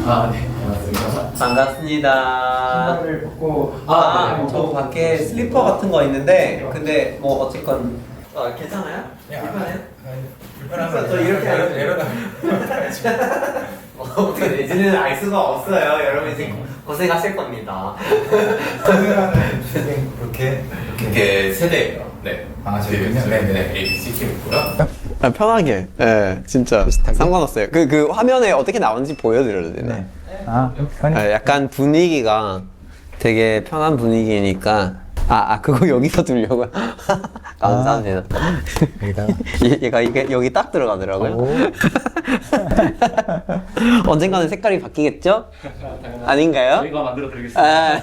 아, 네. 반갑습니다. 반갑습니다. 신발을 벗고 저 밖에 슬리퍼 같은 거 있는데 근데 뭐 어쨌건 괜찮아요? 불편해요? 불편하면 저 이렇게 내려놔. 어떻게 내지는 알 수가 없어요. 여러분 이제 고생하실 겁니다. 카메라는 지금 그렇게 이게 세대예요. 네. 아, 저희군요. 네, ABC 팀이고요. 편하게. 네, 진짜 비슷하게? 상관없어요. 그 화면에 어떻게 나오는지 보여드려도 되나요? 네. 아, 편히. 약간 분위기가 되게 편한 분위기니까 그거 여기서 들려고요? 감사합니다. 여기다가. 얘가 이게 여기 딱 들어가더라고요. 오. 언젠가는 색깔이 바뀌겠죠? 아닌가요? 저희가 만들어 드리겠습니다.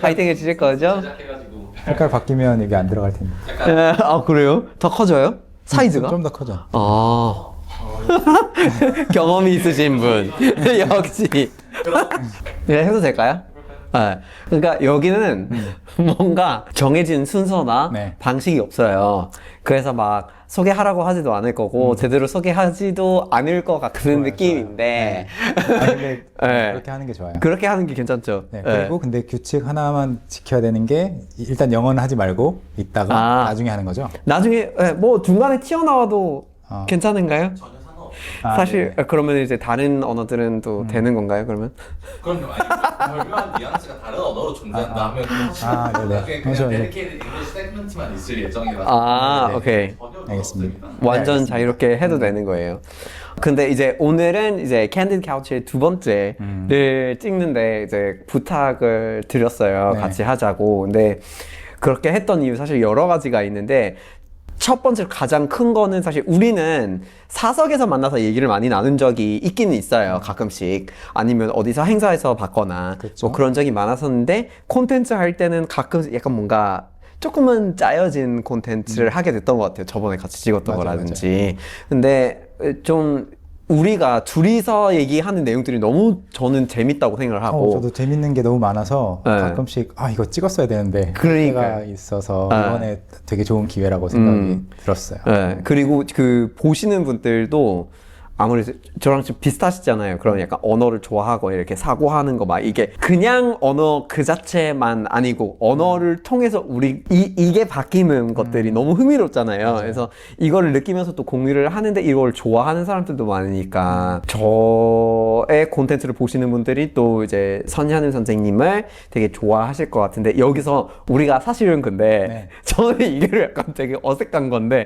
파이팅 해주실 거죠? 시작해가지고 색깔 바뀌면 이게 안 들어갈 텐데. 그래요? 더 커져요? 사이즈가? 좀 더 커져. 경험이 있으신 분. 역시. 네, 해도 될까요? 네. 그러니까 여기는 뭔가 정해진 순서나 네. 방식이 없어요. 그래서 막 소개하라고 하지도 않을 거고 제대로 소개하지도 않을 것 같은 좋아요, 느낌인데 아, 근데 네. 그렇게 하는 게 좋아요. 그렇게 하는 게 괜찮죠. 네, 그리고 근데 규칙 하나만 지켜야 되는 게 일단 영어는 하지 말고 이따가 나중에 하는 거죠. 나중에 뭐 중간에 튀어나와도 괜찮은가요? 전혀 상관없어요. 사실 네네. 그러면 이제 다른 언어들은 또 되는 건가요? 그러면? 그럼요. 아니, 절묘한 뉘앙스가 다른 언어로 존재한다 하면 네네. 나중에 그냥 맞아요. 데디케이드 잉글리시 세그먼트만 있을 예정이라서 네. 오케이. 전혀 알겠습니다. 완전 알겠습니다. 자유롭게 해도 되는 거예요. 근데 이제 오늘은 이제 캔디드 카우치의 두 번째를 찍는데 이제 부탁을 드렸어요. 네. 같이 하자고. 근데 그렇게 했던 이유 사실 여러 가지가 있는데 첫 번째로 가장 큰 거는 사실 우리는 사석에서 만나서 얘기를 많이 나눈 적이 있기는 있어요. 가끔씩. 아니면 어디서 행사에서 봤거나 그렇죠. 뭐 그런 적이 많았었는데 콘텐츠 할 때는 가끔 약간 뭔가 조금은 짜여진 콘텐츠를 하게 됐던 것 같아요. 저번에 같이 찍었던 맞아요, 거라든지. 근데 좀 우리가 둘이서 얘기하는 내용들이 너무 저는 재밌다고 생각을 하고 저도 재밌는 게 너무 많아서 네. 가끔씩 이거 찍었어야 되는데 그러니까요. 기회가 있어서 네. 이번에 되게 좋은 기회라고 생각이 들었어요. 네, 그리고 그 보시는 분들도 아무래도 저랑 좀 비슷하시잖아요. 그런 약간 언어를 좋아하고 이렇게 사고하는 거 막 이게 그냥 언어 그 자체만 아니고 언어를 통해서 이게 바뀌는 것들이 너무 흥미롭잖아요. 맞아요. 그래서 이거를 느끼면서 또 공유를 하는데 이걸 좋아하는 사람들도 많으니까 저의 콘텐츠를 보시는 분들이 또 이제 선현우 선생님을 되게 좋아하실 것 같은데 여기서 우리가 사실은 근데 네. 저는 이게 약간 되게 어색한 건데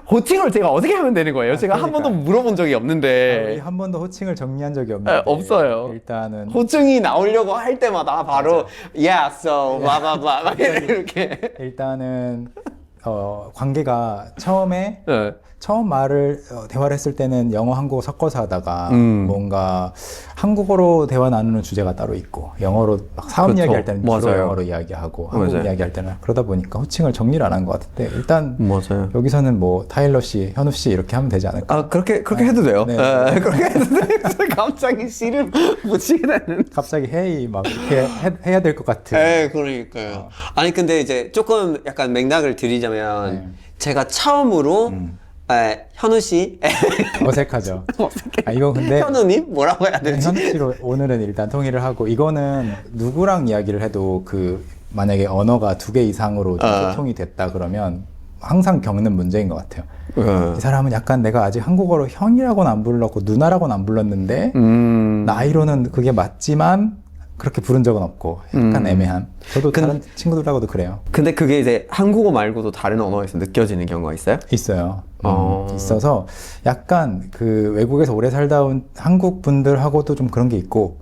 호칭을 제가 어떻게 하면 되는 거예요? 제가 한 번도 그러니까요. 물어본 적이 우리 없는데 한 번도 호칭을 정리한 적이 없는데 없어요. 일단은 호칭이 나오려고 할 때마다 바로 yeah, so, blah, blah, blah 막 이렇게 일단은 관계가 처음에 네. 처음 대화를 했을 때는 영어 한국어 섞어서 하다가 뭔가 한국어로 대화 나누는 주제가 따로 있고 영어로 막 사업 그렇죠. 이야기할 때는 주로 맞아요. 영어로 이야기하고 한국 맞아요. 이야기할 때는 그러다 보니까 호칭을 정리를 안 한 것 같은데 일단 맞아요. 여기서는 뭐 타일러 씨, 현우 씨 이렇게 하면 되지 않을까? 그렇게 해도 돼요. 네. 그렇게 해도 돼요. 갑자기 씨를 붙이게 되는. 갑자기 헤이 막 이렇게 해야 될 것 같은. 그러니까요. 아니 근데 이제 조금 약간 맥락을 드리자면 네. 제가 처음으로 현우 씨, 어색하죠. 이거 근데 현우님 뭐라고 해야 되지? 현우 씨로 오늘은 일단 통일을 하고 이거는 누구랑 이야기를 해도 만약에 언어가 2개 이상으로 좀 소통이 됐다 그러면 항상 겪는 문제인 것 같아요. 이 사람은 약간 내가 아직 한국어로 형이라고는 안 불렀고 누나라고는 안 불렀는데 나이로는 그게 맞지만 그렇게 부른 적은 없고 약간 애매한. 저도 다른 친구들하고도 그래요. 근데 그게 이제 한국어 말고도 다른 언어에서 느껴지는 경우가 있어요? 있어요. 있어서 약간 외국에서 오래 살다 온 한국 분들하고도 좀 그런 게 있고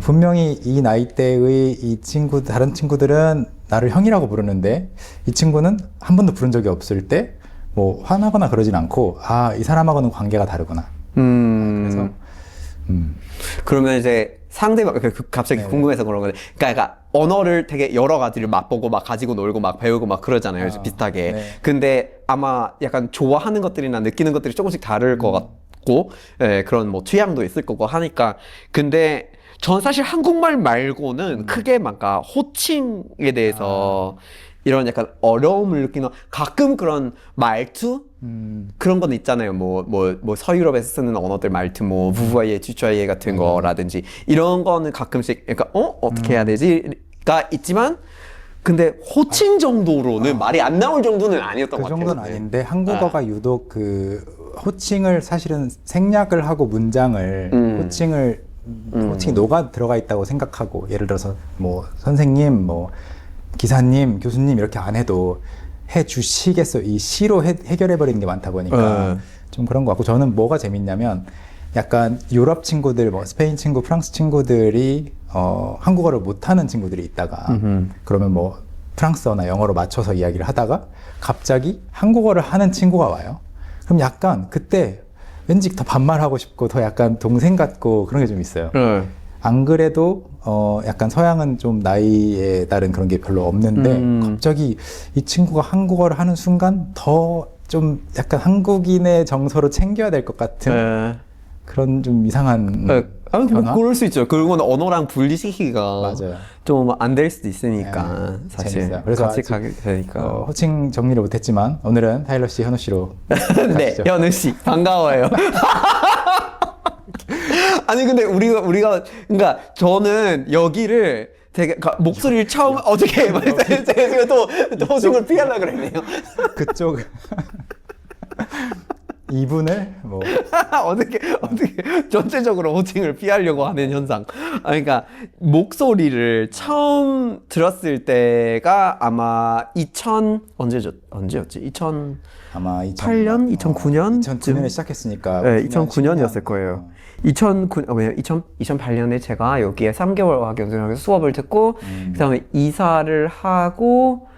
분명히 이 나이대의 다른 친구들은 나를 형이라고 부르는데 이 친구는 한 번도 부른 적이 없을 때 뭐 화나거나 그러진 않고 이 사람하고는 관계가 다르구나. 그래서 그러면 이제 상대방 갑자기 네네. 궁금해서 그런 건데 그러니까 언어를 되게 여러 가지를 맛보고 막 가지고 놀고 막 배우고 막 그러잖아요. 비슷하게. 네. 근데 아마 약간 좋아하는 것들이나 느끼는 것들이 조금씩 다를 것 같고 그런 뭐 취향도 있을 거고 하니까 근데 전 사실 한국말 말고는 크게 뭔가 호칭에 대해서 이런 약간 어려움을 느끼는 가끔 그런 말투 그런 건 있잖아요. 뭐 서유럽에서 쓰는 언어들 말투 뭐 부부아예 주저예 같은 거라든지 이런 거는 가끔씩 약간 어떻게 해야 되지가 있지만 근데 호칭 정도로는 말이 안 나올 정도는 아니었던 그 것 같아요. 정도는 아닌데 한국어가 유독 그 호칭을 사실은 생략을 하고 문장을 호칭이 녹아 들어가 있다고 생각하고 예를 들어서 뭐 선생님 뭐 기사님 교수님 이렇게 안 해도 해 주시겠어 이 시로 해결해 버리는 게 많다 보니까 좀 그런 것 같고 저는 뭐가 재밌냐면 약간 유럽 친구들 뭐 스페인 친구 프랑스 친구들이 한국어를 못하는 친구들이 있다가 그러면 뭐 프랑스어나 영어로 맞춰서 이야기를 하다가 갑자기 한국어를 하는 친구가 와요. 그럼 약간 그때 왠지 더 반말하고 싶고 더 약간 동생 같고 그런 게 좀 있어요. 안 그래도 약간 서양은 좀 나이에 따른 그런 게 별로 없는데 갑자기 이 친구가 한국어를 하는 순간 더 좀 약간 한국인의 정서로 챙겨야 될 것 같은 그런 좀 이상한 뭐 그럴 수 있죠. 그건 언어랑 분리시키기가 맞아요. 좀 안 될 수도 있으니까 사실 재밌어요. 그래서 같이 아직, 가게 되니까. 호칭 정리를 못했지만 오늘은 타일러 씨, 현우 씨로 네, 가시죠. 현우 씨 반가워요. 아니 근데 우리가 그러니까 저는 여기를 되게 목소리를 처음 어떻게 제가 또 호칭을 피하려고 그랬네요. 그쪽 이분을 뭐 어떻게 전체적으로 호칭을 피하려고 하는 현상. 그러니까 목소리를 처음 들었을 때가 아마 언제였지? 2000 아마 8년, 2009년 2009년에 시작했으니까 네, 2009년이었을 거예요. 2008년에 제가 여기에 3개월 어학연수원에서 수업을 듣고 그다음에 이사를 하고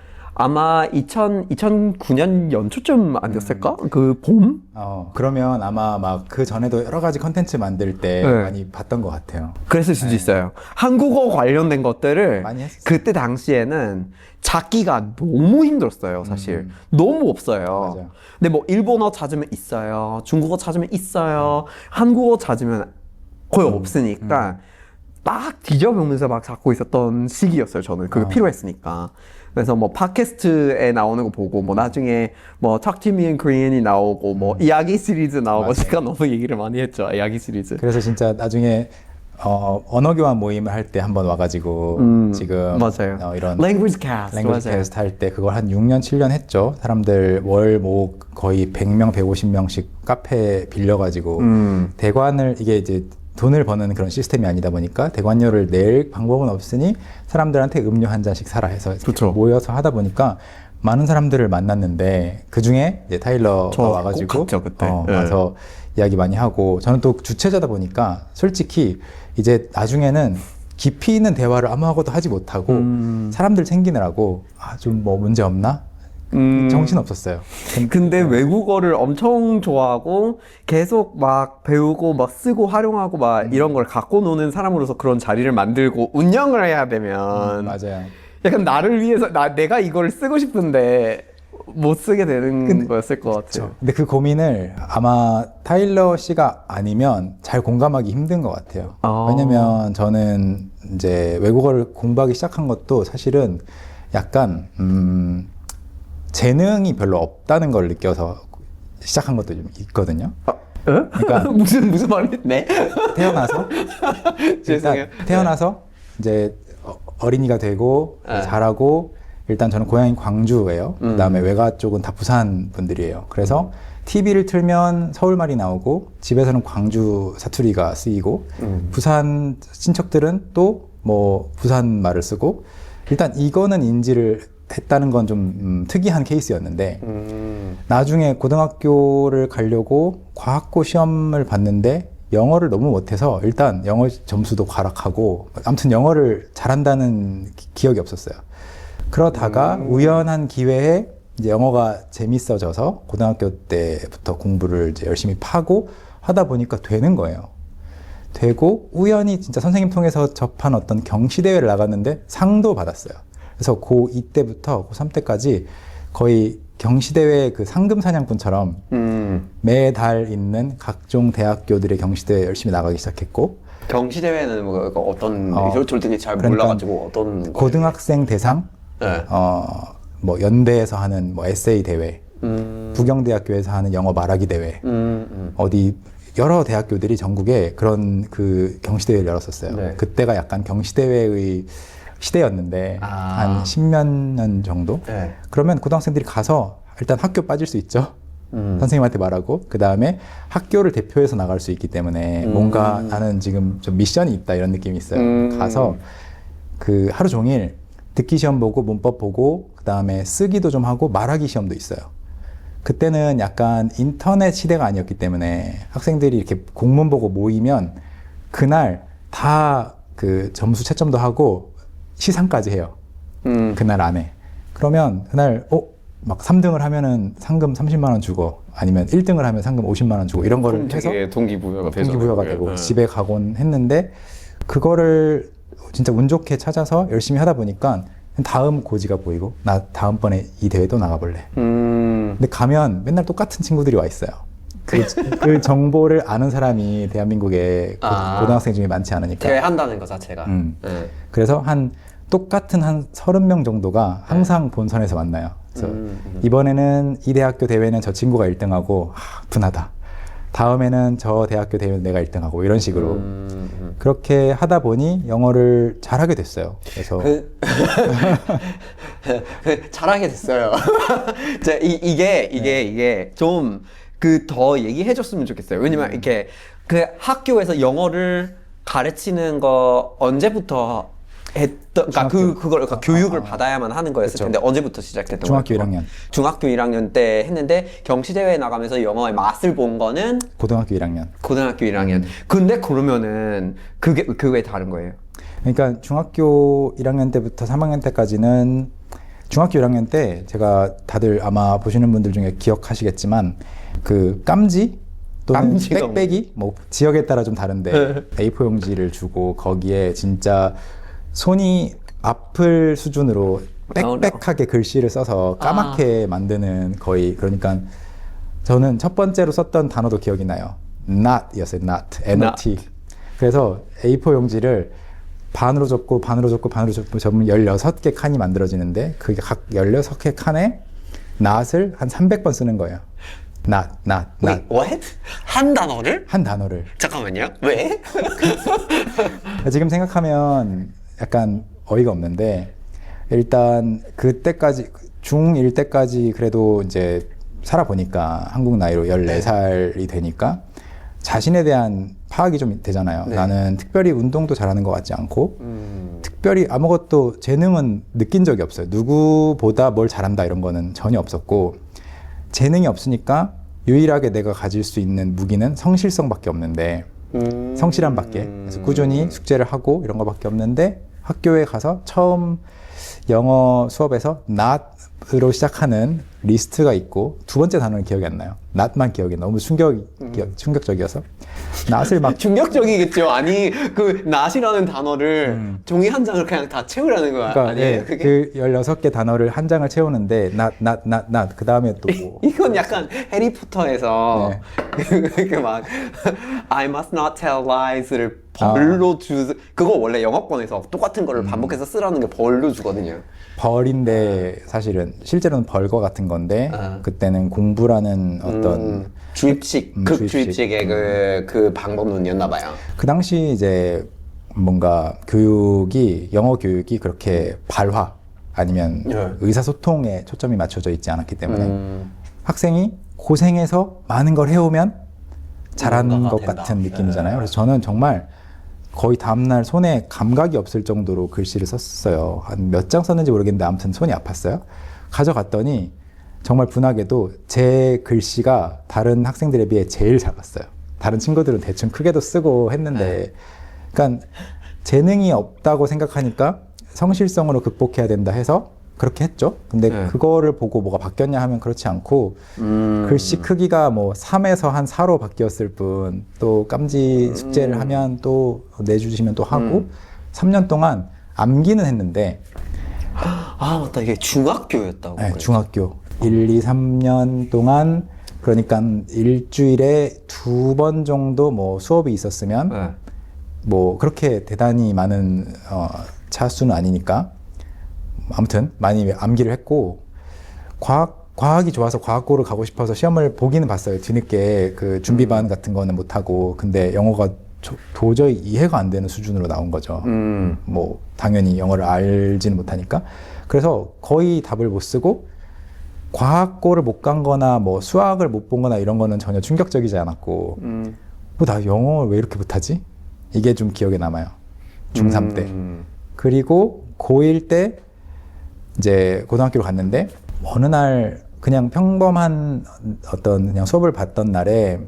아마 2009년 연초쯤 안 됐을까? 그 봄? 그러면 아마 막 그 전에도 여러 가지 컨텐츠 만들 때 많이 봤던 것 같아요. 그랬을 수도 있어요. 한국어 관련된 것들을 많이 했었어요. 그때 당시에는 찾기가 너무 힘들었어요, 사실. 너무 없어요. 맞아요. 근데 뭐 일본어 찾으면 있어요. 중국어 찾으면 있어요. 한국어 찾으면 거의 없으니까 막 뒤져보면서 막 찾고 있었던 시기였어요, 저는. 그게 필요했으니까. 그래서 뭐 팟캐스트에 나오는 거 보고 뭐 나중에 뭐 Talk to Me in Korean이 나오고 뭐 이야기 시리즈 나오고 맞아요. 제가 너무 얘기를 많이 했죠, 이야기 시리즈. 그래서 진짜 나중에 언어 교환 모임을 할 때 한번 와가지고 지금 맞아요. 이런 Language Cast 랭귀지 맞아요. 캐스트 할 때 그걸 한 6년, 7년 했죠. 사람들 월 뭐 거의 100명, 150명씩 카페 빌려가지고 대관을 이게 이제 돈을 버는 그런 시스템이 아니다 보니까 대관료를 낼 방법은 없으니 사람들한테 음료 한 잔씩 사라 해서 그쵸. 모여서 하다 보니까 많은 사람들을 만났는데 그 중에 이제 타일러가 저 와가지고 꼭 갔죠, 그때. 와서 이야기 많이 하고 저는 또 주최자다 보니까 솔직히 이제 나중에는 깊이 있는 대화를 아무하고도 하지 못하고 사람들 챙기느라고 좀 뭐 문제 없나? 정신 없었어요. 근데 외국어를 엄청 좋아하고 계속 막 배우고 막 쓰고 활용하고 막 이런 걸 갖고 노는 사람으로서 그런 자리를 만들고 운영을 해야 되면 맞아요. 약간 나를 위해서 내가 이걸 쓰고 싶은데 못 쓰게 되는 거였을 것 같아요. 근데 그 고민을 아마 타일러 씨가 아니면 잘 공감하기 힘든 것 같아요. 왜냐면 저는 이제 외국어를 공부하기 시작한 것도 사실은 약간 재능이 별로 없다는 걸 느껴서 시작한 것도 좀 있거든요. 그러니까 무슨 말이? 네. 태어나서 죄송해요. 일단 태어나서 이제 어린이가 되고 자라고 일단 저는 고향이 광주예요. 그다음에 외가 쪽은 다 부산 분들이에요. 그래서 TV를 틀면 서울말이 나오고 집에서는 광주 사투리가 쓰이고 부산 친척들은 또 뭐 부산 말을 쓰고 일단 이거는 인지를 했다는 건 좀 특이한 케이스였는데 나중에 고등학교를 가려고 과학고 시험을 봤는데 영어를 너무 못해서 일단 영어 점수도 과락하고 아무튼 영어를 잘한다는 기억이 없었어요. 그러다가 우연한 기회에 이제 영어가 재밌어져서 고등학교 때부터 공부를 이제 열심히 파고 하다 보니까 되는 거예요. 되고 우연히 진짜 선생님 통해서 접한 어떤 경시대회를 나갔는데 상도 받았어요. 그래서 고2 때부터 고3 때까지 거의 경시대회 그 상금 사냥꾼처럼 매달 있는 각종 대학교들의 경시대회 열심히 나가기 시작했고 경시대회는 뭐 어떤 저도 잘 그러니까 몰라가지고 어떤 고등학생 대상 네. 뭐 연대에서 하는 뭐 에세이 대회, 부경대학교에서 하는 영어 말하기 대회, 어디 여러 대학교들이 전국에 그런 그 경시대회를 열었었어요. 네. 그때가 약간 경시대회의 시대였는데 한 10몇 년 정도? 네. 그러면 고등학생들이 가서 일단 학교 빠질 수 있죠. 선생님한테 말하고 그 다음에 학교를 대표해서 나갈 수 있기 때문에 뭔가 나는 지금 좀 미션이 있다 이런 느낌이 있어요. 가서 그 하루 종일 듣기 시험 보고 문법 보고 그 다음에 쓰기도 좀 하고 말하기 시험도 있어요. 그때는 약간 인터넷 시대가 아니었기 때문에 학생들이 이렇게 공문 보고 모이면 그날 다 그 점수 채점도 하고 시상까지 해요. 그날 안에. 그러면 그날 막 3등을 하면은 상금 30만 원 주고 아니면 1등을 하면 상금 50만 원 주고 이런 거를 해서 동기부여가 되죠. 동기부여가 되고 집에 가곤 했는데 그거를 진짜 운 좋게 찾아서 열심히 하다 보니까 다음 고지가 보이고 나 다음번에 이 대회도 나가볼래. 근데 가면 맨날 똑같은 친구들이 와 있어요. 그 정보를 아는 사람이 대한민국에 고등학생 중에 많지 않으니까. 대회 한다는 것 자체가. 네. 그래서 똑같은 한 30명 정도가 항상 본선에서 만나요. 그래서 이번에는 이 대학교 대회는 저 친구가 1등하고 분하다. 다음에는 저 대학교 대회는 내가 1등하고 이런 식으로 그렇게 하다 보니 영어를 잘하게 됐어요. 그래서 잘하게 됐어요. 이게 좀 더 얘기해 줬으면 좋겠어요. 왜냐면 이렇게 그 학교에서 영어를 가르치는 거 언제부터 했던, 그러니까 교육을 받아야만 하는 거였을 그쵸. 텐데 언제부터 시작됐던 중학교 거예요? 1학년. 중학교 1학년 때 했는데 경시대회 나가면서 영어의 맛을 본 거는 고등학교 1학년. 고등학교 1학년. 근데 그러면은 그게 왜 다른 거예요? 그러니까 중학교 1학년 때부터 3학년 때까지는 중학교 1학년 때 제가 다들 아마 보시는 분들 중에 기억하시겠지만 그 깜지 또는 깜지가 빽빽이 뭐 지역에 따라 좀 다른데 A4 용지를 주고 거기에 진짜 손이 아플 수준으로 빽빽하게 글씨를 써서 까맣게 만드는 거의 그러니까 저는 첫 번째로 썼던 단어도 기억이 나요. not이었어요. not. N-O-T. 그래서 A4 용지를 반으로 접고 반으로 접고 반으로 접으면 16개 칸이 만들어지는데 그게 각 16개 칸에 not을 한 300번 쓰는 거예요. not. What? 한 단어를? 한 단어를. 잠깐만요. 왜? 지금 생각하면 약간 어이가 없는데 일단 그때까지 중1 때까지 그래도 이제 살아보니까 한국 나이로 14살이 되니까 자신에 대한 파악이 좀 되잖아요. 네. 나는 특별히 운동도 잘하는 것 같지 않고 특별히 아무것도 재능은 느낀 적이 없어요. 누구보다 뭘 잘한다 이런 거는 전혀 없었고 재능이 없으니까 유일하게 내가 가질 수 있는 무기는 성실성밖에 없는데 성실함밖에. 그래서 꾸준히 숙제를 하고 이런 거밖에 없는데 학교에 가서 처음 영어 수업에서 not으로 시작하는 리스트가 있고 두 번째 단어는 기억이 안 나요. not만 기억이 너무 충격적이어서 not을 막 충격적이겠죠. 아니 그 not이라는 단어를 종이 한 장을 그냥 다 채우라는 거 그러니까 아니에요? 예, 그게? 그 16개 단어를 한 장을 채우는데 not 그 다음에 또 뭐. 이건 약간 해리포터에서 네. 그막 I must not tell lies를 벌로 그거 원래 영어권에서 똑같은 거를 반복해서 쓰라는 게 벌로 주거든요. 벌인데 사실은 실제로는 벌거 같은 건데 그때는 공부라는 어떤 주입식, 극주입식의 그 방법론이었나 봐요. 그 당시 이제 뭔가 교육이 영어 교육이 그렇게 발화 아니면 의사소통에 초점이 맞춰져 있지 않았기 때문에 학생이 고생해서 많은 걸 해오면 잘하는 것 된다. 같은 느낌이잖아요. 그래서 저는 정말 거의 다음날 손에 감각이 없을 정도로 글씨를 썼어요. 한 몇 장 썼는지 모르겠는데 아무튼 손이 아팠어요. 가져갔더니 정말 분하게도 제 글씨가 다른 학생들에 비해 제일 작았어요. 다른 친구들은 대충 크게도 쓰고 했는데 그러니까 재능이 없다고 생각하니까 성실성으로 극복해야 된다 해서 그렇게 했죠. 근데 그거를 보고 뭐가 바뀌었냐 하면 그렇지 않고 글씨 크기가 뭐 3에서 한 4로 바뀌었을 뿐 또 깜지 숙제를 하면 또 내주시면 또 하고 3년 동안 암기는 했는데 아 맞다 이게 중학교였다고. 네, 중학교 1, 2, 3년 동안 그러니까 일주일에 2번 정도 뭐 수업이 있었으면 뭐 그렇게 대단히 많은 차수는 아니니까 아무튼 많이 암기를 했고 과학이 좋아서 과학고를 가고 싶어서 시험을 보기는 봤어요. 뒤늦게 그 준비반 같은 거는 못 하고. 근데 영어가 도저히 이해가 안 되는 수준으로 나온 거죠. 뭐 당연히 영어를 알지는 못하니까. 그래서 거의 답을 못 쓰고 과학고를 못 간 거나 뭐 수학을 못 본 거나 이런 거는 전혀 충격적이지 않았고 뭐 나 영어를 왜 이렇게 못하지? 이게 좀 기억에 남아요. 중3 때. 그리고 고1 때 이제 고등학교로 갔는데 어느 날 그냥 평범한 어떤 그냥 수업을 받던 날에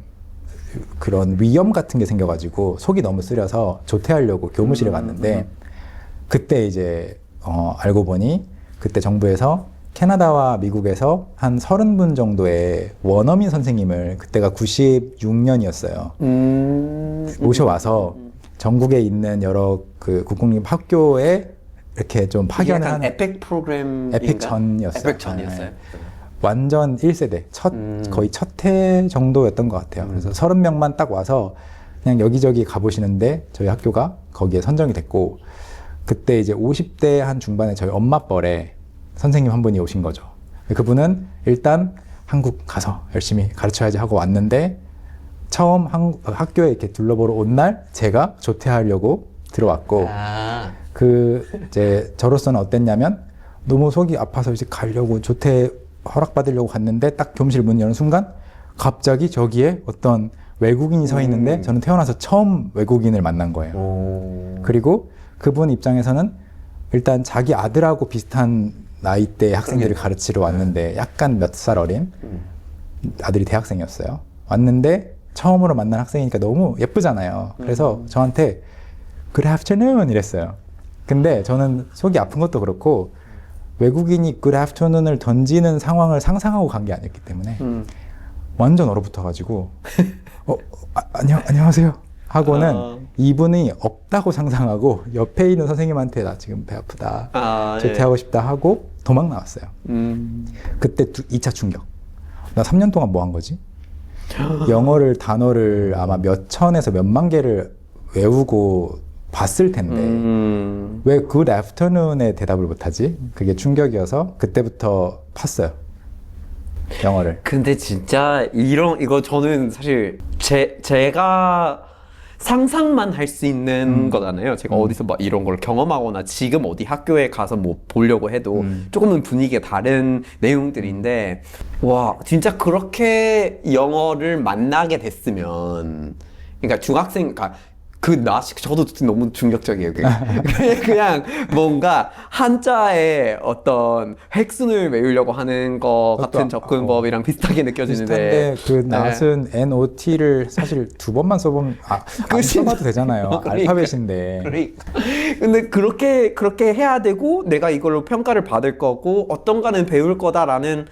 그런 위염 같은 게 생겨가지고 속이 너무 쓰려서 조퇴하려고 교무실에 갔는데 그때 이제 알고 보니 그때 정부에서 캐나다와 미국에서 한 30분 정도의 원어민 선생님을 그때가 96년이었어요. 모셔와서 전국에 있는 여러 그 국공립 학교에 이렇게 좀 파견을 약간 하는 에펙 프로그램 에펙 전이었어요. 에펙 전이었어요. 네. 완전 1세대 거의 첫 해 정도였던 것 같아요. 그래서 30명만 딱 와서 그냥 여기저기 가보시는데 저희 학교가 거기에 선정이 됐고 그때 이제 50대 한 중반에 저희 엄마 뻘에 선생님 한 분이 오신 거죠. 그분은 일단 한국 가서 열심히 가르쳐야지 하고 왔는데 처음 학교에 이렇게 둘러보러 온 날 제가 조퇴하려고 들어왔고 그 이제 저로서는 어땠냐면 너무 속이 아파서 이제 가려고 조퇴 허락받으려고 갔는데 딱 교무실 문 여는 순간 갑자기 저기에 어떤 외국인이 서 있는데 저는 태어나서 처음 외국인을 만난 거예요. 그리고 그분 입장에서는 일단 자기 아들하고 비슷한 나이대 학생들을 가르치러 왔는데 약간 몇 살 어린 아들이 대학생이었어요. 왔는데 처음으로 만난 학생이니까 너무 예쁘잖아요. 그래서 저한테 Good afternoon 이랬어요. 근데 저는 속이 아픈 것도 그렇고 외국인이 Good afternoon을 던지는 상황을 상상하고 간 게 아니었기 때문에 완전 얼어붙어가지고 안녕하세요 하고는 이분이 없다고 상상하고 옆에 있는 선생님한테 나 지금 배 아프다 조퇴하고 싶다 하고 도망 나왔어요. 그때 2차 충격. 나 3년 동안 뭐 한 거지? 영어를 단어를 아마 몇 천에서 몇만 개를 외우고 봤을 텐데 왜 good afternoon에 대답을 못하지? 그게 충격이어서 그때부터 팠어요. 영어를. 근데 진짜 이거 저는 사실 제가 상상만 할 수 있는 거잖아요. 제가 어디서 막 이런 걸 경험하거나 지금 어디 학교에 가서 뭐 보려고 해도 조금은 분위기가 다른 내용들인데 와 진짜 그렇게 영어를 만나게 됐으면 그러니까 중학생 저도 너무 충격적이에요. 그냥 뭔가 한자의 어떤 획순을 외우려고 하는 것 같은 접근법이랑 비슷하게 느껴지는데. 비슷한데 그 낫은 NOT를 사실 2번만 써보면 안 써봐도 되잖아요. 그러니까. 알파벳인데. 그러니까. 근데 그렇게 해야 되고 내가 이걸로 평가를 받을 거고 어떤가는 배울 거다라는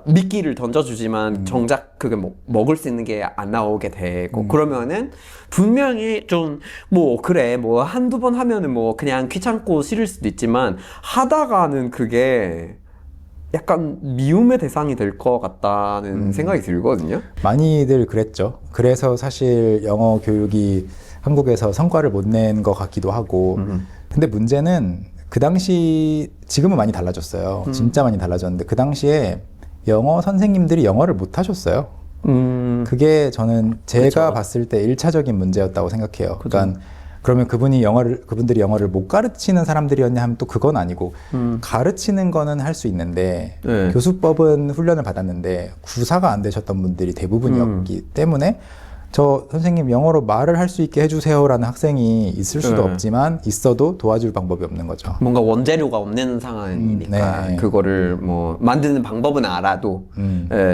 미끼를 던져주지만 정작 그게 먹을 수 있는 게 안 나오게 되고 그러면은 분명히 좀 그래 한두 번 하면은 그냥 귀찮고 싫을 수도 있지만 하다가는 그게 약간 미움의 대상이 될 것 같다는 생각이 들거든요. 많이들 그랬죠. 그래서 사실 영어 교육이 한국에서 성과를 못 낸 것 같기도 하고 근데 문제는 그 당시 지금은 많이 달라졌어요. 진짜 많이 달라졌는데 그 당시에 영어 선생님들이 영어를 못 하셨어요. 그게 저는 제가 그쵸. 봤을 때 1차적인 문제였다고 생각해요. 그러니까 그러면 그분들이 영어를 못 가르치는 사람들이었냐 하면 또 그건 아니고 가르치는 거는 할 수 있는데 네. 교수법은 훈련을 받았는데 구사가 안 되셨던 분들이 대부분이었기 때문에 저 선생님 영어로 말을 할 수 있게 해주세요라는 학생이 있을 수도 없지만 있어도 도와줄 방법이 없는 거죠. 뭔가 원재료가 없는 상황이니까 네. 그거를 만드는 방법은 알아도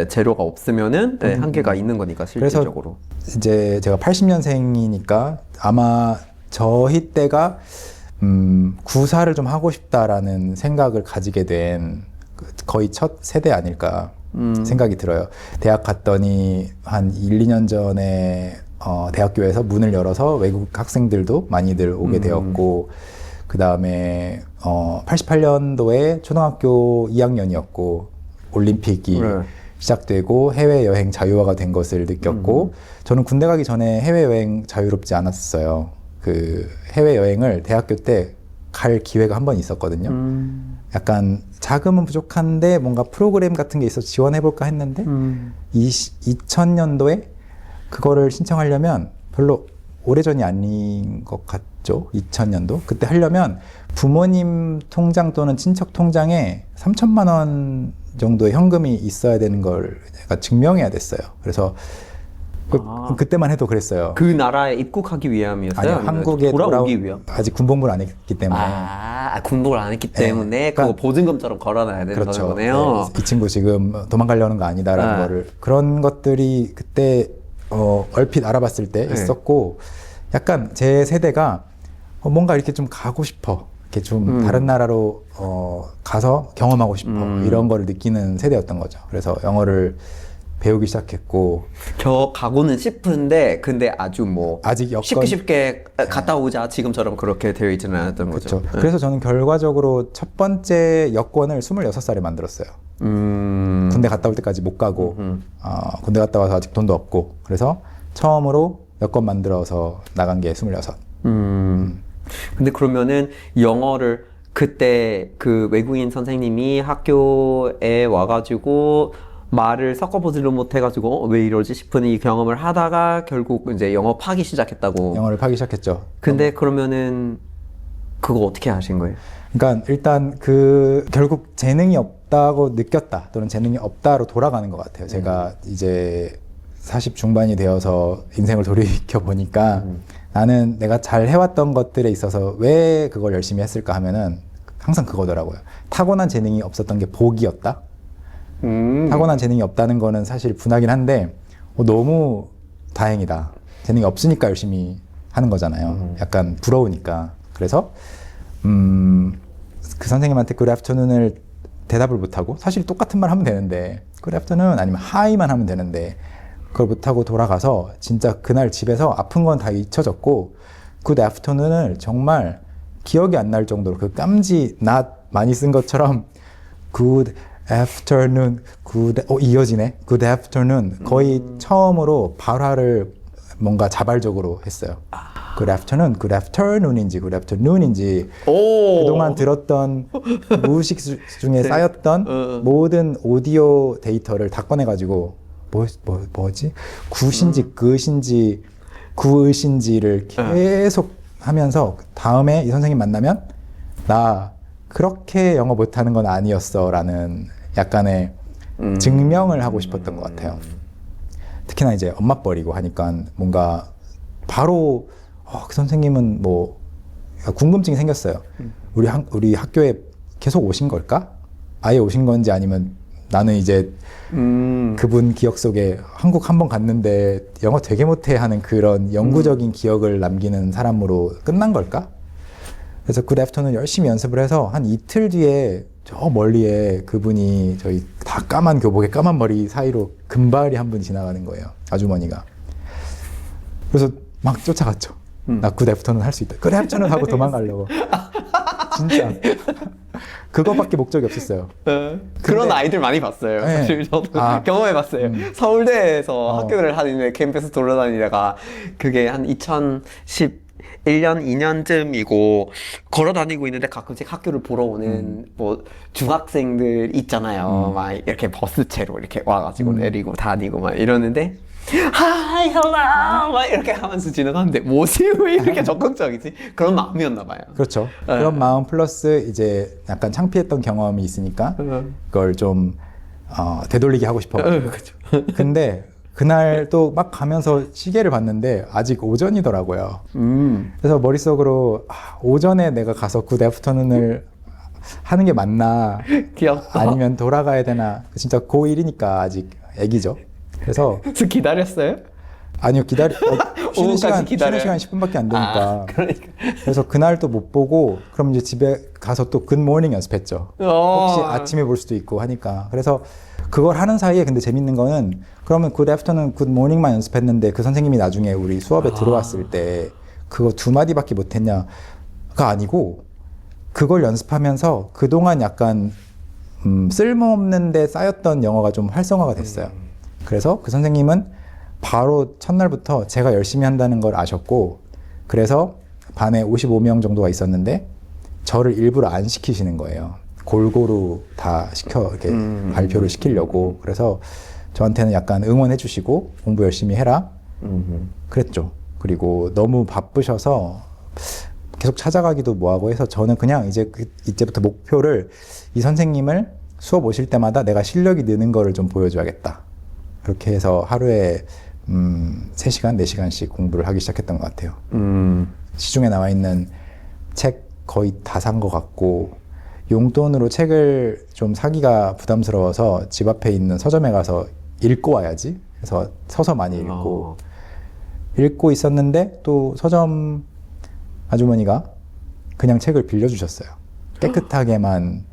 재료가 없으면은 한계가 있는 거니까 실질적으로. 그래서 이제 제가 80년생이니까 아마 저희 때가 구사를 좀 하고 싶다라는 생각을 가지게 된 거의 첫 세대 아닐까 생각이 들어요. 대학 갔더니 한 1, 2년 전에 대학교에서 문을 열어서 외국 학생들도 많이들 오게 되었고 그 다음에 88년도에 초등학교 2학년이었고 올림픽이 시작되고 해외여행 자유화가 된 것을 느꼈고 저는 군대 가기 전에 해외여행 자유롭지 않았어요. 그 해외여행을 대학교 때 갈 기회가 한 번 있었거든요. 약간 자금은 부족한데 뭔가 프로그램 같은 게 있어서 지원해볼까 했는데 2000년도에 그거를 신청하려면 별로 오래전이 아닌 것 같죠. 2000년도. 그때 하려면 부모님 통장 또는 친척 통장에 3천만 원 정도의 현금이 있어야 되는 걸 제가 증명해야 됐어요. 그래서 그때만 해도 그랬어요. 그 나라에 입국하기 위함이었어요? 아니요, 한국에 돌아오기 위함? 아직 군복무를 안 했기 때문에. 군복을 안 했기 때문에 네, 그거 그러니까, 보증금처럼 걸어놔야 되는 그렇죠. 거네요. 네, 이 친구 지금 도망가려는 거 아니다라는 거를 그런 것들이 그때 얼핏 알아봤을 때 있었고 약간 제 세대가 뭔가 이렇게 좀 가고 싶어. 이렇게 좀 다른 나라로 가서 경험하고 싶어. 이런 거를 느끼는 세대였던 거죠. 그래서 영어를 배우기 시작했고 가고는 싶은데 근데 아주 뭐 아직 쉽게 갔다 오자 지금처럼 그렇게 되어 있지는 않았던 거죠. 그렇죠. 그래서 저는 결과적으로 첫 번째 여권을 26살에 만들었어요. 군대 갔다 올 때까지 못 가고 군대 갔다 와서 아직 돈도 없고 그래서 처음으로 여권 만들어서 나간 게 26. 근데 그러면은 영어를 그때 그 외국인 선생님이 학교에 와가지고 말을 섞어보지를 못해가지고 왜 이러지 싶은 이 경험을 하다가 결국 이제 영어파기 시작했다고. 영어를 파기 시작했죠. 근데 그러면은 그거 어떻게 하신 거예요? 그러니까 일단 결국 재능이 없다고 느꼈다 또는 재능이 없다로 돌아가는 것 같아요. 제가 이제 40 중반이 되어서 인생을 돌이켜 보니까 나는 내가 잘 해왔던 것들에 있어서 왜 그걸 열심히 했을까 하면은 항상 그거더라고요. 타고난 재능이 없었던 게 복이었다. 타고난 재능이 없다는 거는 사실 분하긴 한데 너무 다행이다. 재능이 없으니까 열심히 하는 거잖아요. 약간 부러우니까. 그래서 그 선생님한테 good afternoon을 대답을 못하고 사실 똑같은 말 하면 되는데 good afternoon 아니면 hi만 하면 되는데 그걸 못하고 돌아가서 진짜 그날 집에서 아픈 건 다 잊혀졌고 good afternoon을 정말 기억이 안 날 정도로 그 깜지 not 많이 쓴 것처럼 good afternoon, 이어지네. good afternoon. 거의 처음으로 발화를 뭔가 자발적으로 했어요. good afternoon, good afternoon인지 good afternoon인지 그동안 들었던 무의식 중에 쌓였던 모든 오디오 데이터를 다 꺼내가지고 뭐지? 굿인지 끝인지 구의신지를 계속 하면서 다음에 이 선생님 만나면 나 그렇게 영어 못하는 건 아니었어 라는 약간의 증명을 하고 싶었던 것 같아요. 특히나 이제 엄마 뻘이고 하니까 뭔가 바로 그 선생님은 뭐 궁금증이 생겼어요. 우리 학교에 계속 오신 걸까? 아예 오신 건지 아니면 나는 이제 그분 기억 속에 한국 한 번 갔는데 영어 되게 못해 하는 그런 영구적인 기억을 남기는 사람으로 끝난 걸까? 그래서 good afternoon 열심히 연습을 해서 한 이틀 뒤에 저 멀리에 그분이 저희 다 까만 교복에 까만 머리 사이로 금발이 한 분이 지나가는 거예요. 아주머니가. 그래서 막 쫓아갔죠. 나 good afternoon 할 수 있다. good afternoon 하고 도망가려고. 진짜. 그거밖에 목적이 없었어요. 그런 아이들 많이 봤어요. 네. 사실 저도 경험해봤어요. 서울대에서 학교를 하는데 캠퍼스 돌아다니다가 그게 한 2011년, 2년쯤이고 걸어다니고 있는데 가끔씩 학교를 보러 오는 뭐 중학생들 있잖아요. 막 이렇게 버스채로 이렇게 와가지고 내리고 다니고 막 이러는데 Hi, hello! 막 이렇게 하면서 지나가는데 뭐지? 왜 이렇게 적극적이지? 그런 마음이었나 봐요. 그렇죠. 그런 마음 플러스 이제 약간 창피했던 경험이 있으니까 그걸 좀 되돌리게 하고 싶어. 그렇죠. 근데 그날 또 막 가면서 시계를 봤는데 아직 오전이더라고요. 그래서 머릿속으로 오전에 내가 가서 굿 애프터눈을 하는 게 맞나? 귀엽다. 아니면 돌아가야 되나? 진짜 고1이니까 아직 애기죠. 그래서 기다렸어요? 아니요, 쉬는 시간 기다려요? 10분밖에 안 되니까. 그러니까. 그래서 그날 또 못 보고 그럼 이제 집에 가서 또 굿모닝 연습했죠. 혹시 아침에 볼 수도 있고 하니까. 그래서 그걸 하는 사이에 근데 재밌는 거는 그러면 굿 애프터눈 굿모닝만 연습했는데 그 선생님이 나중에 우리 수업에 들어왔을 때 그거 2마디밖에 못했냐가 아니고 그걸 연습하면서 그동안 약간 쓸모없는데 쌓였던 영어가 좀 활성화가 됐어요. 그래서 그 선생님은 바로 첫날부터 제가 열심히 한다는 걸 아셨고 그래서 반에 55명 정도가 있었는데 저를 일부러 안 시키시는 거예요. 골고루 다 시켜 이렇게 발표를 시키려고. 그래서 저한테는 약간 응원해 주시고 공부 열심히 해라 그랬죠. 그리고 너무 바쁘셔서 계속 찾아가기도 뭐하고 해서 저는 그냥 이제부터 목표를 이 선생님을 수업 오실 때마다 내가 실력이 느는 거를 좀 보여줘야겠다. 그렇게 해서 하루에 3시간, 4시간씩 공부를 하기 시작했던 것 같아요. 시중에 나와 있는 책 거의 다 산 것 같고, 용돈으로 책을 좀 사기가 부담스러워서 집 앞에 있는 서점에 가서 읽고 와야지. 그래서 서서 많이 읽고 있었는데 또 서점 아주머니가 그냥 책을 빌려주셨어요. 깨끗하게만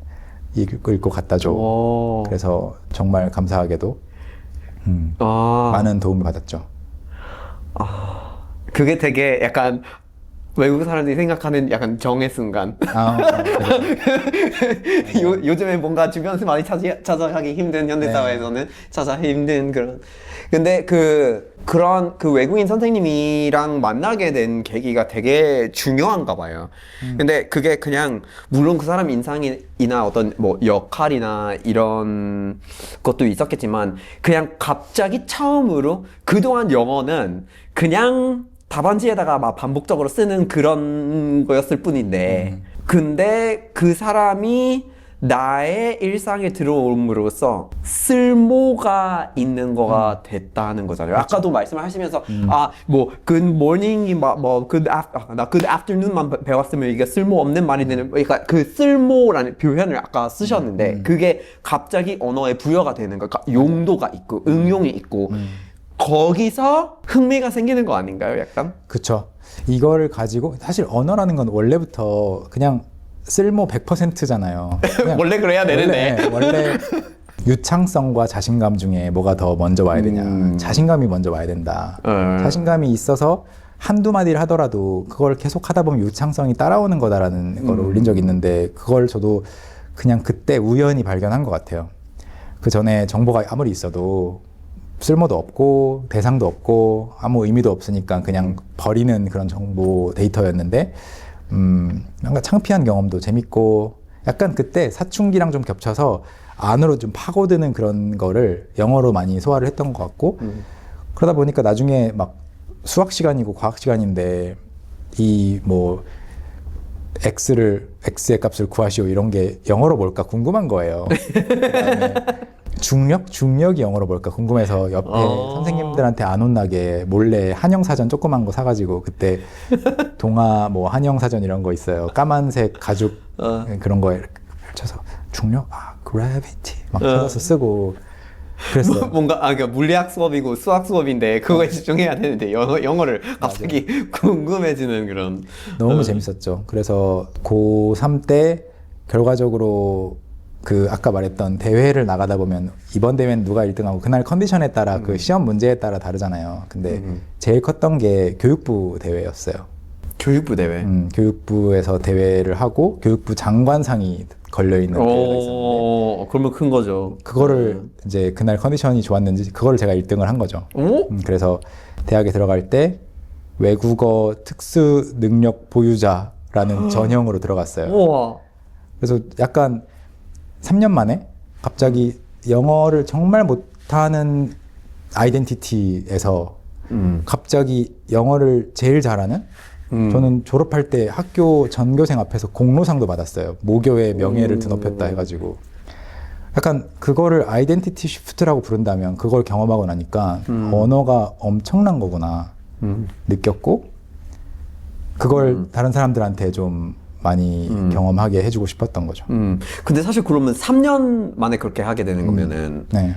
읽고 갖다 줘. 그래서 정말 감사하게도 많은 도움을 받았죠. 그게 되게 약간 외국 사람들이 생각하는 약간 정의 순간. 요즘에 뭔가 주변에서 많이 찾아가기 힘든 현대사회에서는 찾아가기 힘든 그런. 근데 그런 외국인 선생님이랑 만나게 된 계기가 되게 중요한가 봐요. 근데 그게 그냥 물론 그 사람 인상이나 어떤 뭐 역할이나 이런 것도 있었겠지만 그냥 갑자기 처음으로 그동안 영어는 그냥 답안지에다가 막 반복적으로 쓰는 그런 거였을 뿐인데 근데 그 사람이 나의 일상에 들어옴으로써 쓸모가 있는 거가 됐다는 거잖아요. 그렇죠. 아까도 말씀을 하시면서 뭐 good morning이 뭐 good afternoon만 배웠으면 이게 쓸모 없는 말이 되는, 그러니까 그 쓸모라는 표현을 아까 쓰셨는데 그게 갑자기 언어에 부여가 되는 거, 그러니까 용도가 있고 응용이 있고 거기서 흥미가 생기는 거 아닌가요, 약간? 그쵸. 이거를 가지고 사실 언어라는 건 원래부터 그냥 쓸모 100%잖아요. 원래 그래야 되는데. 원래 유창성과 자신감 중에 뭐가 더 먼저 와야 되냐. 자신감이 먼저 와야 된다. 자신감이 있어서 한두 마디를 하더라도 그걸 계속 하다 보면 유창성이 따라오는 거다라는 걸 올린 적이 있는데 그걸 저도 그냥 그때 우연히 발견한 것 같아요. 그 전에 정보가 아무리 있어도 쓸모도 없고 대상도 없고 아무 의미도 없으니까 그냥 버리는 그런 정보 데이터였는데 뭔가 창피한 경험도 재밌고 약간 그때 사춘기랑 좀 겹쳐서 안으로 좀 파고드는 그런 거를 영어로 많이 소화를 했던 것 같고 그러다 보니까 나중에 막 수학 시간이고 과학 시간인데 이 뭐 x의 값을 구하시오 이런 게 영어로 뭘까 궁금한 거예요. 그다음에 중력이 영어로 뭘까 궁금해서 옆에 선생님들한테 안 혼나게 몰래 한영사전 조그만 거 사가지고 그때 동화 뭐 한영사전 이런 거 있어요. 까만색 가죽 그런 거에 이렇게 펼쳐서 중력? gravity 막 찾아서 쓰고 그랬어요. 뭔가 그러니까 물리학 수업이고 수학 수업인데 그거에 집중해야 되는데 영어를 갑자기 궁금해지는 그런. 너무 재밌었죠. 그래서 고3 때 결과적으로 그 아까 말했던 대회를 나가다 보면 이번 대회는 누가 1등하고 그날 컨디션에 따라 그 시험 문제에 따라 다르잖아요. 근데 제일 컸던 게 교육부 대회였어요. 교육부 대회? 교육부에서 대회를 하고 교육부 장관상이 걸려있는 대회가 있었는데 그러면 큰 거죠. 그거를 이제 그날 컨디션이 좋았는지 그거를 제가 1등을 한 거죠. 그래서 대학에 들어갈 때 외국어 특수 능력 보유자라는 전형으로 들어갔어요. 우와. 그래서 약간 3년 만에 갑자기 영어를 정말 못하는 아이덴티티에서 갑자기 영어를 제일 잘하는 저는 졸업할 때 학교 전교생 앞에서 공로상도 받았어요. 모교의 명예를 드높였다 해가지고 약간 그거를 아이덴티티 시프트라고 부른다면 그걸 경험하고 나니까 언어가 엄청난 거구나 느꼈고 그걸 다른 사람들한테 좀 많이 경험하게 해주고 싶었던 거죠. 근데 사실 그러면 3년 만에 그렇게 하게 되는 거면은 네.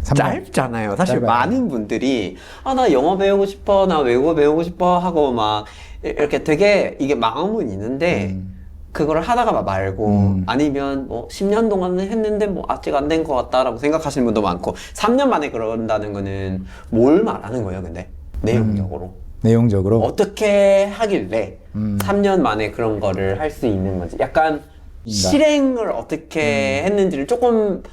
짧잖아요. 사실 짧아요. 많은 분들이 나 영어 배우고 싶어, 나 외국어 배우고 싶어 하고 막 이렇게 되게 이게 마음은 있는데 그거를 하다가 말고 아니면 뭐 10년 동안은 했는데 뭐 아직 안 된 것 같다라고 생각하시는 분도 많고 3년 만에 그런다는 거는 뭘 말하는 거예요, 근데 내용적으로? 내용적으로 어떻게 하길래 3년 만에 그런 거를 할 수 있는 건지 약간 실행을 어떻게 했는지를 조금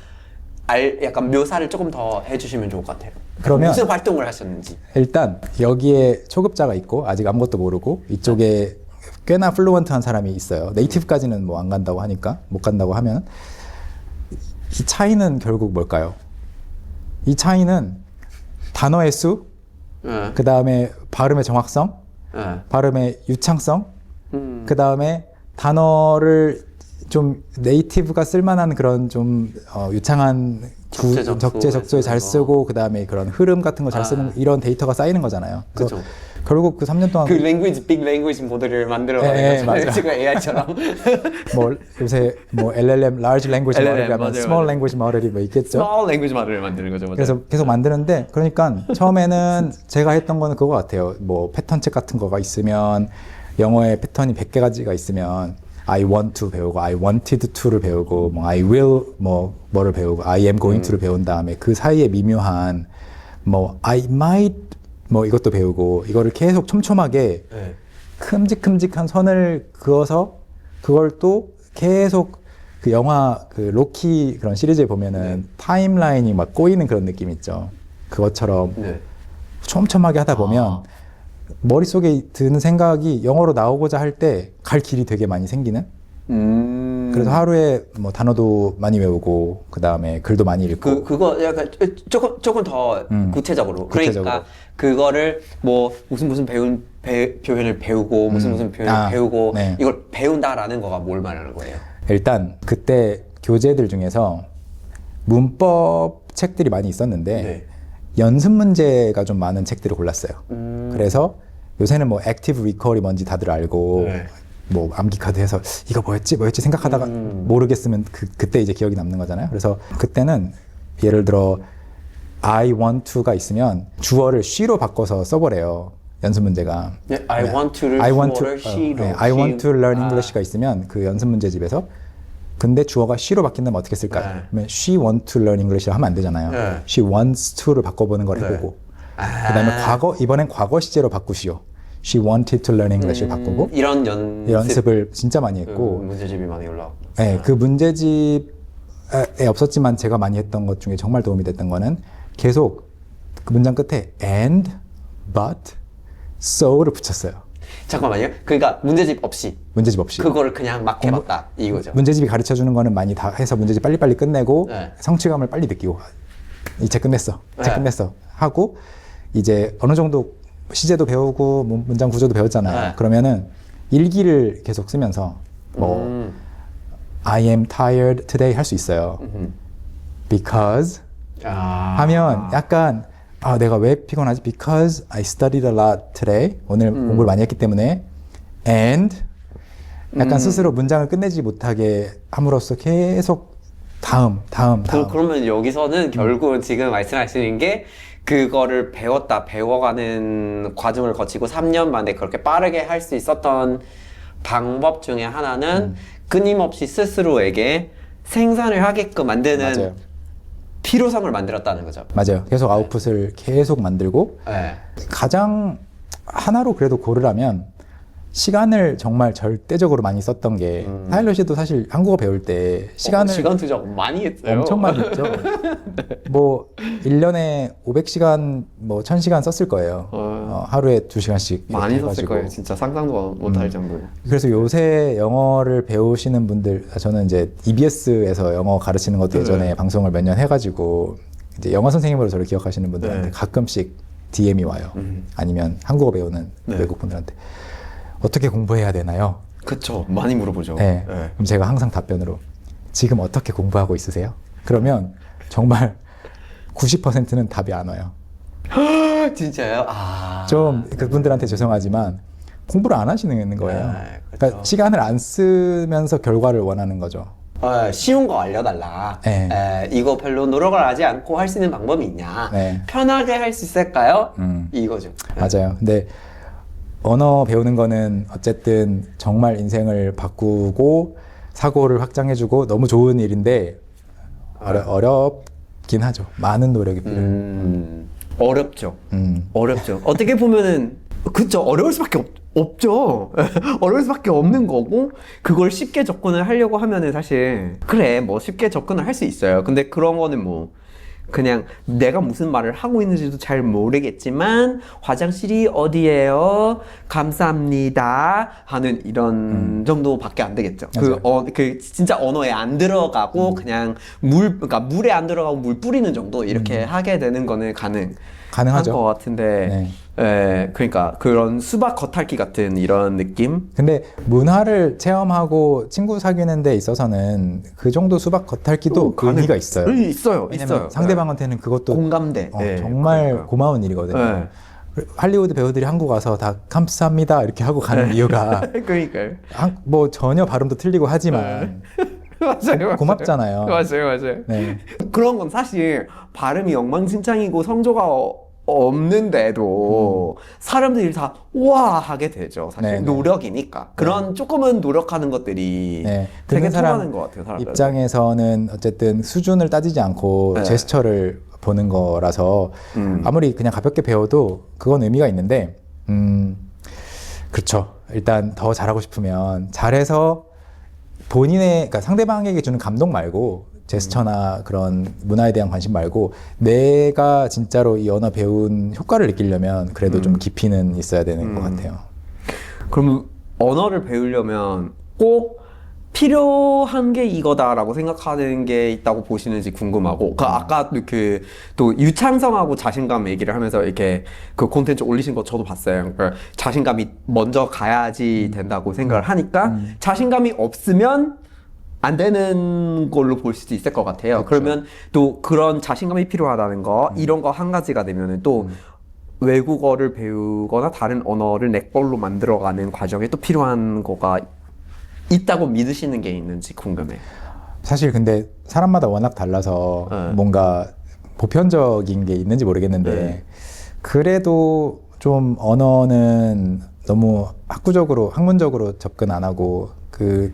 약간 묘사를 조금 더 해주시면 좋을 것 같아요. 그러면 무슨 활동을 하셨는지. 일단 여기에 초급자가 있고 아직 아무것도 모르고 이쪽에 꽤나 플루언트한 사람이 있어요. 네이티브까지는 뭐 안 간다고 하니까 못 간다고 하면 이 차이는 결국 뭘까요? 이 차이는 단어의 수, 그 다음에 발음의 정확성, 발음의 유창성, 그 다음에 단어를 좀 네이티브가 쓸만한 그런 좀 유창한 적재적소에 잘 쓰고 그 다음에 그런 흐름 같은 거 잘 쓰는 이런 데이터가 쌓이는 거잖아요. 그래서 결국 그 3년 동안 그 랭귀지 빅 랭귀지 모델을 만들어가는 거죠. 맞아요. 지금 AI처럼. 뭐 요새 뭐 LLM, Large Language LLM, Model이라면 맞아요, Small 맞아요. Language Model이 뭐 있겠죠. Small 랭귀지 모델을 만드는 거죠. 맞아요. 그래서 계속 만드는데 그러니까 처음에는 제가 했던 거는 그거 같아요. 뭐 패턴 책 같은 거가 있으면 영어의 패턴이 100개 가지가 있으면 I want to 배우고 I wanted to를 배우고 뭐 I will 뭐를 배우고 I am going to를 배운 다음에 그 사이에 미묘한 뭐 I might 뭐 이것도 배우고 이거를 계속 촘촘하게 큼직큼직한 선을 그어서 그걸 또 계속 그 영화 그 로키 그런 시리즈에 보면은 타임라인이 막 꼬이는 그런 느낌 있죠. 그것처럼 촘촘하게 하다 보면 머릿속에 드는 생각이 영어로 나오고자 할 때 갈 길이 되게 많이 생기는 그래서 하루에 뭐 단어도 많이 외우고 그 다음에 글도 많이 읽고 그거 약간 조금 더 구체적으로. 그러니까 그거를 뭐 무슨 표현을 배우고 무슨 표현을 배우고 네. 이걸 배운다라는 거가 뭘 말하는 거예요? 일단 그때 교재들 중에서 문법 책들이 많이 있었는데 연습 문제가 좀 많은 책들을 골랐어요. 그래서 요새는 뭐 액티브 리컬이 뭔지 다들 알고 뭐 암기 카드 해서 이거 뭐였지 생각하다가 모르겠으면 그때 이제 기억이 남는 거잖아요. 그래서 그때는 예를 들어 I want to가 있으면 주어를 she로 바꿔서 써보래요. 연습 문제가. I want to를 주어를 she로. I want to learn English가 있으면 그 연습 문제집에서 근데 주어가 she로 바뀐다면 어떻게 쓸까요? 그러면 she want to learn English를 하면 안 되잖아요. she wants to를 바꿔보는 걸 해보고 그다음에 이번엔 과거 시제로 바꾸시오. She wanted to learn English를 바꾸고 이런 연습을 진짜 많이 했고 문제집이 많이 올라오고. 네, 그 문제집에 없었지만 제가 많이 했던 것 중에 정말 도움이 됐던 거는 계속 그 문장 끝에 and, but, so를 붙였어요. 잠깐만요. 그러니까 문제집 없이 그거를 그냥 막 해봤다 이거죠. 문제집이 가르쳐주는 거는 많이 다 해서 문제집 빨리빨리 끝내고 성취감을 빨리 느끼고 이 책 끝냈어 하고 이제 어느 정도 시제도 배우고 문장 구조도 배웠잖아요. 그러면은 일기를 계속 쓰면서 뭐 I am tired today 할 수 있어요. because 하면 약간 내가 왜 피곤하지? Because I studied a lot today. 오늘 공부를 많이 했기 때문에 and 약간 스스로 문장을 끝내지 못하게 함으로써 계속 다음. 그러면 여기서는 결국은 지금 말씀하시는 게 그거를 배워가는 과정을 거치고 3년 만에 그렇게 빠르게 할 수 있었던 방법 중에 하나는 끊임없이 스스로에게 생산을 하게끔 만드는 맞아요. 필요성을 만들었다는 거죠. 맞아요. 계속 아웃풋을 계속 만들고 가장 하나로 그래도 고르라면 시간을 정말 절대적으로 많이 썼던 게 타일러 씨도 사실 한국어 배울 때 시간 투자 많이 했어요. 엄청 많이 했죠. 뭐 1년에 500시간 뭐 1000시간 썼을 거예요. 하루에 2시간씩 많이 썼을 거예요. 진짜 상상도 못할 정도로. 그래서 요새 영어를 배우시는 분들 저는 이제 EBS에서 영어 가르치는 것도 예전에 방송을 몇 년 해가지고 이제 영어 선생님으로 저를 기억하시는 분들한테 가끔씩 DM이 와요. 아니면 한국어 배우는 외국 분들한테 어떻게 공부해야 되나요? 그쵸. 많이 물어보죠. 네. 그럼 제가 항상 답변으로 지금 어떻게 공부하고 있으세요? 그러면 정말 90%는 답이 안 와요. 진짜요? 좀 그분들한테 죄송하지만 공부를 안 하시는 거예요. 그러니까 시간을 안 쓰면서 결과를 원하는 거죠. 쉬운 거 알려달라. 이거 별로 노력을 하지 않고 할 수 있는 방법이 있냐? 편하게 할 수 있을까요? 이거죠. 맞아요. 근데 언어 배우는 거는 어쨌든 정말 인생을 바꾸고 사고를 확장해주고 너무 좋은 일인데 어렵긴 하죠. 많은 노력이 필요해요. 어렵죠. 어렵죠. 어떻게 보면은 그쵸. 어려울 수밖에 없죠. 어려울 수밖에 없는 거고 그걸 쉽게 접근을 하려고 하면은 사실 그래 뭐 쉽게 접근을 할 수 있어요. 근데 그런 거는 뭐 그냥 내가 무슨 말을 하고 있는지도 잘 모르겠지만 화장실이 어디예요? 감사합니다 하는 이런 정도밖에 안 되겠죠. 그 진짜 언어에 안 들어가고 그냥 그러니까 물에 안 들어가고 물 뿌리는 정도 이렇게 하게 되는 거는 가능하죠. 것 같은데 네. 예, 그러니까 그런 수박 겉핥기 같은 이런 느낌? 근데 문화를 체험하고 친구 사귀는 데 있어서는 그 정도 수박 겉핥기도 의미가 있어요. 있어요. 왜냐면 있어요. 상대방한테는 그것도 공감대. 정말 그러니까요. 고마운 일이거든요. 네. 할리우드 배우들이 한국 와서 다 감사합니다 이렇게 하고 가는 이유가 그러니까요. 뭐 전혀 발음도 틀리고 하지만 맞아요. 고맙잖아요. 맞아요. 네. 그런 건 사실 발음이 엉망진창이고 성조가 없는데도 사람들이 다 와 하게 되죠. 사실 네네. 노력이니까 그런 조금은 노력하는 것들이 네. 되게 듣는 사람 통하는 것 같아요. 사람들. 입장에서는 어쨌든 수준을 따지지 않고 네. 제스처를 보는 거라서 아무리 그냥 가볍게 배워도 그건 의미가 있는데 그렇죠. 일단 더 잘하고 싶으면 잘해서 본인의 그러니까 상대방에게 주는 감동 말고 제스처나 그런 문화에 대한 관심 말고 내가 진짜로 이 언어 배운 효과를 느끼려면 그래도 좀 깊이는 있어야 되는 것 같아요. 그럼 언어를 배우려면 꼭 필요한 게 이거다라고 생각하는 게 있다고 보시는지 궁금하고, 아까 또 유창성하고 자신감 얘기를 하면서 이렇게 그 콘텐츠 올리신 거 저도 봤어요. 그러니까 자신감이 먼저 가야지 된다고 생각을 하니까 자신감이 없으면 안 되는 걸로 볼 수도 있을 것 같아요. 그렇죠. 그러면 또 그런 자신감이 필요하다는 거, 이런 거 한 가지가 되면은 또 외국어를 배우거나 다른 언어를 내 걸로 만들어가는 과정에 또 필요한 거가 있다고 믿으시는 게 있는지 궁금해요. 사실 근데 사람마다 워낙 달라서 뭔가 보편적인 게 있는지 모르겠는데 그래도 좀 언어는 너무 학문적으로 접근 안 하고 그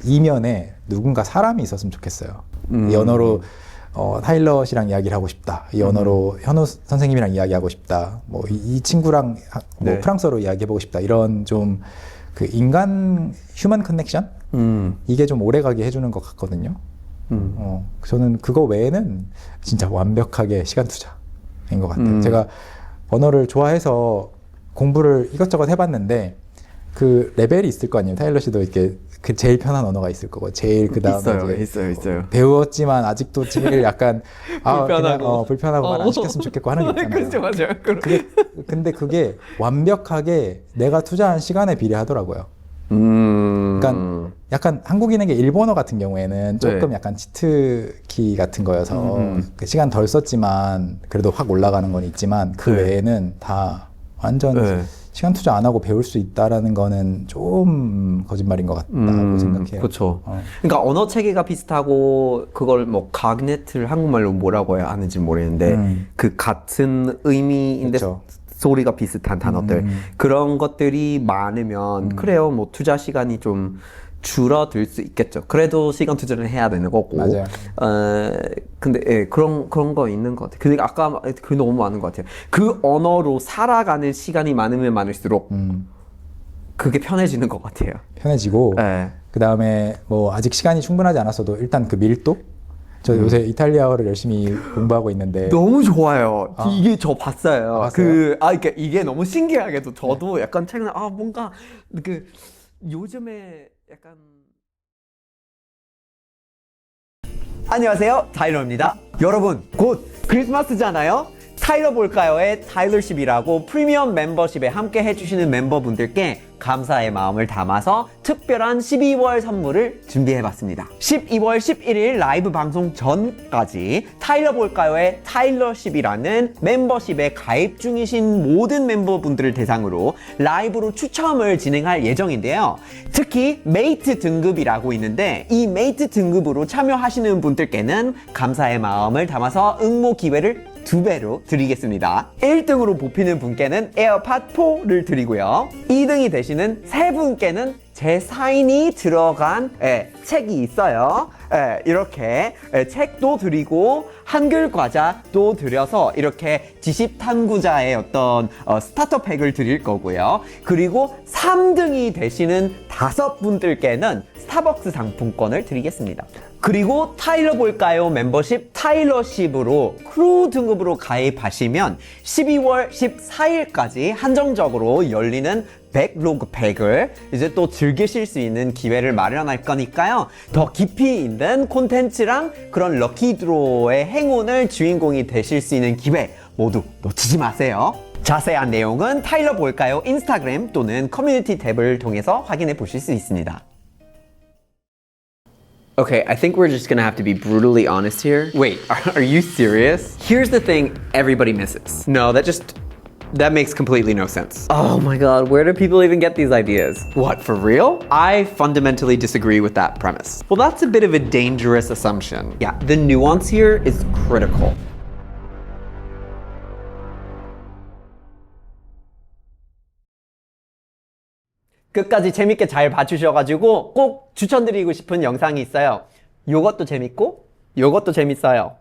이면에 누군가 사람이 있었으면 좋겠어요. 이 언어로 타일러 씨랑 이야기를 하고 싶다. 이 언어로 현우 선생님이랑 이야기하고 싶다. 뭐 이 친구랑 뭐 프랑스어로 이야기해보고 싶다. 이런 좀 그 인간 휴먼 커넥션? 이게 좀 오래가게 해주는 것 같거든요. 저는 그거 외에는 진짜 완벽하게 시간 투자인 것 같아요. 제가 언어를 좋아해서 공부를 이것저것 해봤는데 그 레벨이 있을 거 아니에요. 타일러 씨도 이렇게 그 제일 편한 언어가 있을 거고 제일 그 다음에 있어요. 배웠지만 아직도 제일 약간 불편하고. 그냥, 불편하고 말 안 시켰으면 좋겠고 하는 게 있잖아요. 그렇죠, 맞아요. 근데 그게 완벽하게 내가 투자한 시간에 비례하더라고요. 그러니까 약간 한국인에게 일본어 같은 경우에는 조금 약간 치트키 같은 거여서 그 시간 덜 썼지만 그래도 확 올라가는 건 있지만 그 외에는 다 완전 시간 투자 안 하고 배울 수 있다라는 거는 좀 거짓말인 것 같다고 생각해요. 그렇죠. 그러니까 언어 체계가 비슷하고 그걸 뭐 카그네트를 한국말로 뭐라고 해야 하는지 모르겠는데 그 같은 의미인데 그쵸. 소리가 비슷한 단어들 그런 것들이 많으면 그래요. 뭐 투자 시간이 좀 줄어들 수 있겠죠. 그래도 시간 투자를 해야 되는 거고. 맞아요. 근데 그런 거 있는 것 같아요. 근데 아까 그 너무 많은 것 같아요. 그 언어로 살아가는 시간이 많으면 많을수록 그게 편해지는 것 같아요. 편해지고 그 다음에 뭐 아직 시간이 충분하지 않았어도 일단 그 밀도. 저 요새 이탈리아어를 열심히 공부하고 있는데 너무 좋아요. 이게 저 봤어요. 봤어요? 그러니까 이게 너무 신기하게도 저도 약간 최근에 뭔가 그 요즘에 약간 안녕하세요, 타일러입니다. 여러분, 곧 크리스마스잖아요. 타일러 볼까요의 타일러십이라고 프리미엄 멤버십에 함께 해주시는 멤버분들께 감사의 마음을 담아서 특별한 12월 선물을 준비해봤습니다. 12월 11일 라이브 방송 전까지 타일러 볼까요의 타일러십이라는 멤버십에 가입 중이신 모든 멤버분들을 대상으로 라이브로 추첨을 진행할 예정인데요. 특히 메이트 등급이라고 있는데 이 메이트 등급으로 참여하시는 분들께는 감사의 마음을 담아서 응모 기회를 2배로 드리겠습니다. 1등으로 뽑히는 분께는 에어팟 4를 드리고요. 2등이 되시는 3분께는 제 사인이 들어간 책이 있어요. 이렇게 책도 드리고 한글 과자도 드려서 이렇게 지식 탐구자의 어떤 스타터팩을 드릴 거고요. 그리고 3등이 되시는 5분들께는 스타벅스 상품권을 드리겠습니다. 그리고 타일러 볼까요 멤버십 타일러십으로 크루 등급으로 가입하시면 12월 14일까지 한정적으로 열리는 백로그팩을 이제 또 즐기실 수 있는 기회를 마련할 거니까요. 더 깊이 있는 콘텐츠랑 그런 럭키드로의 행운을 주인공이 되실 수 있는 기회 모두 놓치지 마세요. 자세한 내용은 타일러 볼까요 인스타그램 또는 커뮤니티 탭을 통해서 확인해 보실 수 있습니다. Okay, I think we're just gonna have to be brutally honest here. Wait, are you serious? Here's the thing everybody misses. No, that makes completely no sense. Oh my god, where do people even get these ideas? What, for real? I fundamentally disagree with that premise. Well, that's a bit of a dangerous assumption. Yeah, the nuance here is critical. 끝까지 재밌게 잘 봐주셔가지고 꼭 추천드리고 싶은 영상이 있어요. 요것도 재밌고 요것도 재밌어요.